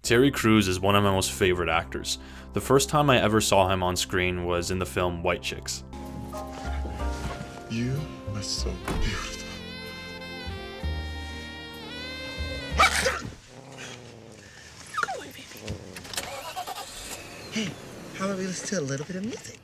Terry Crews is one of my most favorite actors. The first time I ever saw him on screen was in the film White Chicks. You are so beautiful. Go away, baby. Hey, how about we listen to a little bit of music?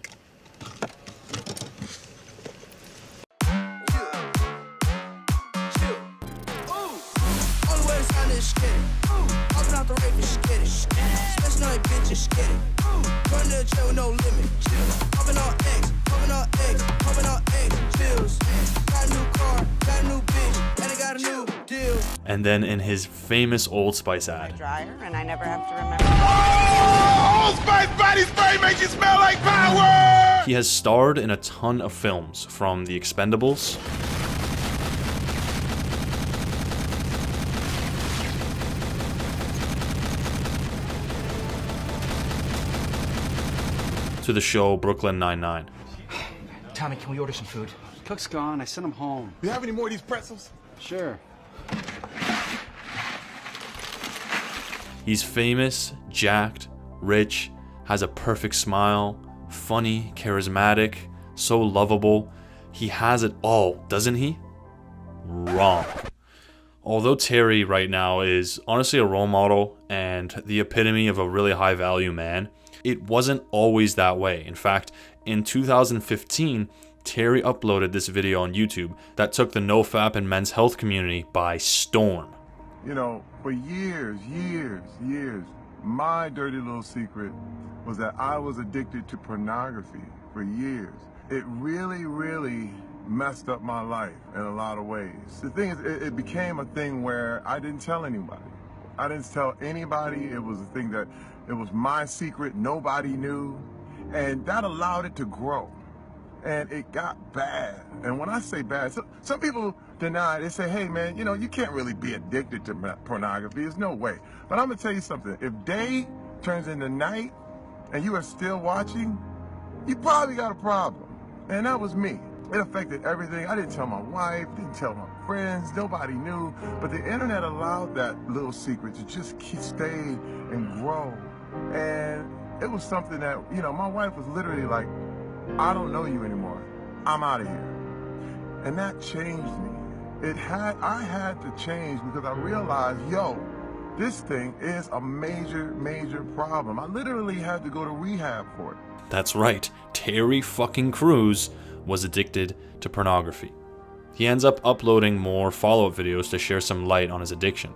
And then in his famous Old Spice ad. Dryer, and I never have to remember. Old Spice body spray makes you smell like power! He has starred in a ton of films, from The Expendables, to the show Brooklyn Nine-Nine. Tommy, can we order some food? Cook's gone. I sent him home. You have any more of these pretzels? Sure. He's famous, jacked, rich, has a perfect smile, funny, charismatic, so lovable. He has it all, doesn't he? Wrong. Although Terry right now is honestly a role model and the epitome of a really high value man, it wasn't always that way. In fact, in 2015, Terry uploaded this video on YouTube that took the NoFap and men's health community by storm. You know, for years, my dirty little secret was that I was addicted to pornography for years. It really messed up my life in a lot of ways. The thing is, it became a thing where I didn't tell anybody. I didn't tell anybody. It was a thing that, it was my secret, nobody knew. And that allowed it to grow. And it got bad. And when I say bad, some people deny, they say, hey man, you know, you can't really be addicted to pornography. There's no way. But I'm gonna tell you something. If day turns into night and you are still watching, you probably got a problem. And that was me. It affected everything. I didn't tell my wife, didn't tell my friends, nobody knew. But the internet allowed that little secret to just stay and grow. And it was something that, you know, my wife was literally like, I don't know you anymore. I'm out of here. And that changed me. I had to change because I realized, yo, this thing is a major problem. I literally had to go to rehab for it. That's right, Terry fucking Crews was addicted to pornography. He ends up uploading more follow-up videos to share some light on his addiction.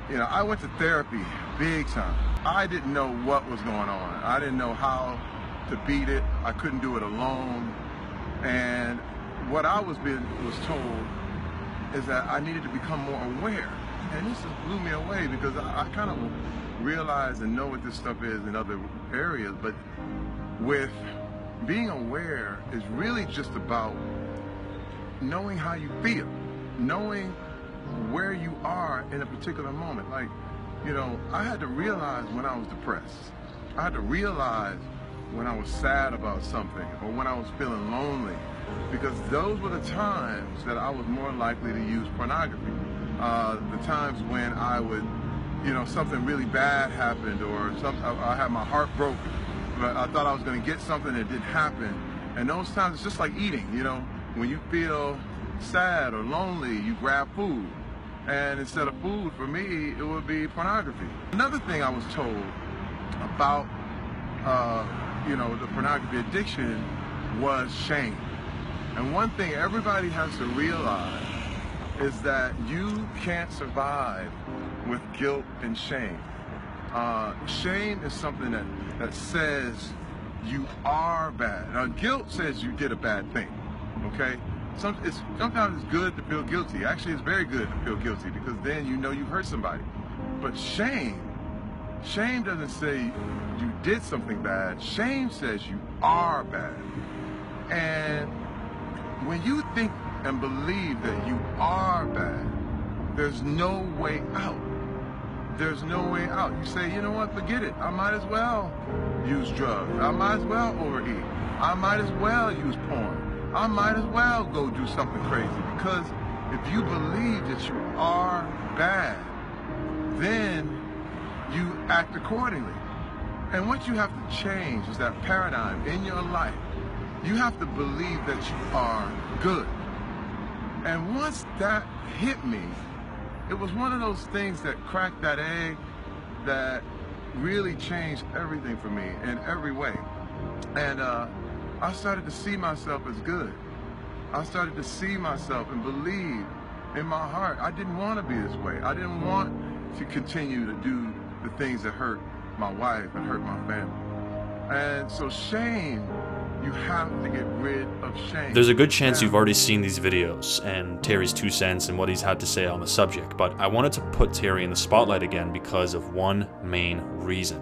You know, I went to therapy big time. I didn't know what was going on. I didn't know how to beat it. I couldn't do it alone. And what I was told is that I needed to become more aware. And this just blew me away because I kind of realize and know what this stuff is in other areas, but with being aware is really just about knowing how you feel, knowing where you are in a particular moment. Like, you know, I had to realize when I was depressed. I had to realize when I was sad about something or when I was feeling lonely, because those were the times that I was more likely to use pornography. The times when I would, you know, something really bad happened or I had my heart broke, but I thought I was going to get something that didn't happen. And those times, it's just like eating, you know, when you feel sad or lonely, you grab food. And instead of food, for me, it would be pornography. Another thing I was told about, you know, the pornography addiction was shame. And one thing everybody has to realize is that you can't survive with guilt and shame. Shame is something that says you are bad. Now, guilt says you did a bad thing, okay? Sometimes it's good to feel guilty. Actually, it's very good to feel guilty because then you know you hurt somebody. But shame doesn't say you did something bad. Shame says you are bad. And when you think and believe that you are bad, there's no way out. There's no way out. You say, you know what, forget it. I might as well use drugs. I might as well overeat. I might as well use porn. I might as well go do something crazy. Because if you believe that you are bad, then you act accordingly. And what you have to change is that paradigm in your life. You have to believe that you are good. And once that hit me, it was one of those things that cracked that egg that really changed everything for me in every way. And I started to see myself as good. I started to see myself and believe in my heart. I didn't want to be this way. I didn't want to continue to do the things that hurt my wife and hurt my family. And so shame, you have to get rid of shame. There's a good chance you've already seen these videos and Terry's 2 cents and what he's had to say on the subject, but I wanted to put Terry in the spotlight again because of one main reason.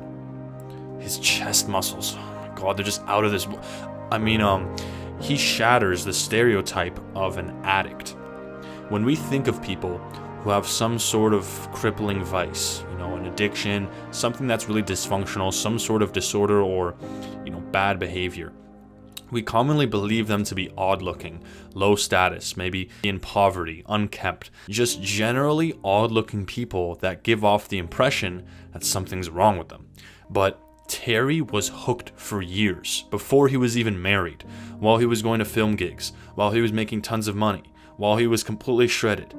His chest muscles. Oh my God, they're just out of this. I mean, he shatters the stereotype of an addict. When we think of people who have some sort of crippling vice, an addiction, something that's really dysfunctional, some sort of disorder or, bad behavior, we commonly believe them to be odd-looking, low status, maybe in poverty, unkempt, just generally odd-looking people that give off the impression that something's wrong with them. But Terry was hooked for years, before he was even married, while he was going to film gigs, while he was making tons of money, while he was completely shredded.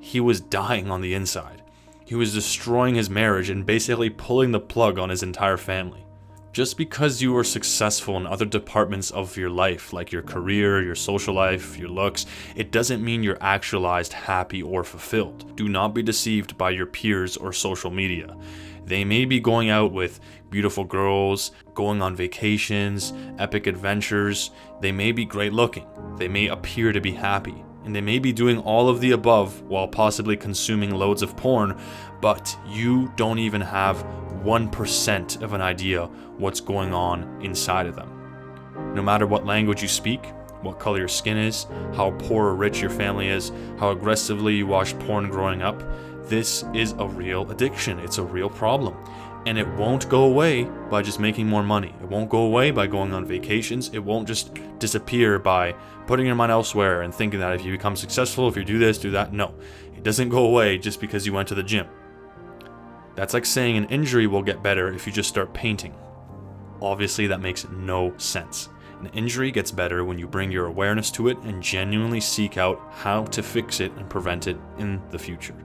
He was dying on the inside. He was destroying his marriage and basically pulling the plug on his entire family. Just because you are successful in other departments of your life, like your career, your social life, your looks, it doesn't mean you're actualized, happy, or fulfilled. Do not be deceived by your peers or social media. They may be going out with beautiful girls, going on vacations, epic adventures. They may be great looking. They may appear to be happy. And they may be doing all of the above while possibly consuming loads of porn, but you don't even have 1% of an idea what's going on inside of them. No matter what language you speak, what color your skin is, how poor or rich your family is, how aggressively you watched porn growing up, this is a real addiction. It's a real problem. And it won't go away by just making more money. It won't go away by going on vacations. It won't just disappear by putting your mind elsewhere and thinking that if you become successful, if you do this, do that. No, it doesn't go away just because you went to the gym. That's like saying an injury will get better if you just start painting. Obviously, that makes no sense. An injury gets better when you bring your awareness to it and genuinely seek out how to fix it and prevent it in the future.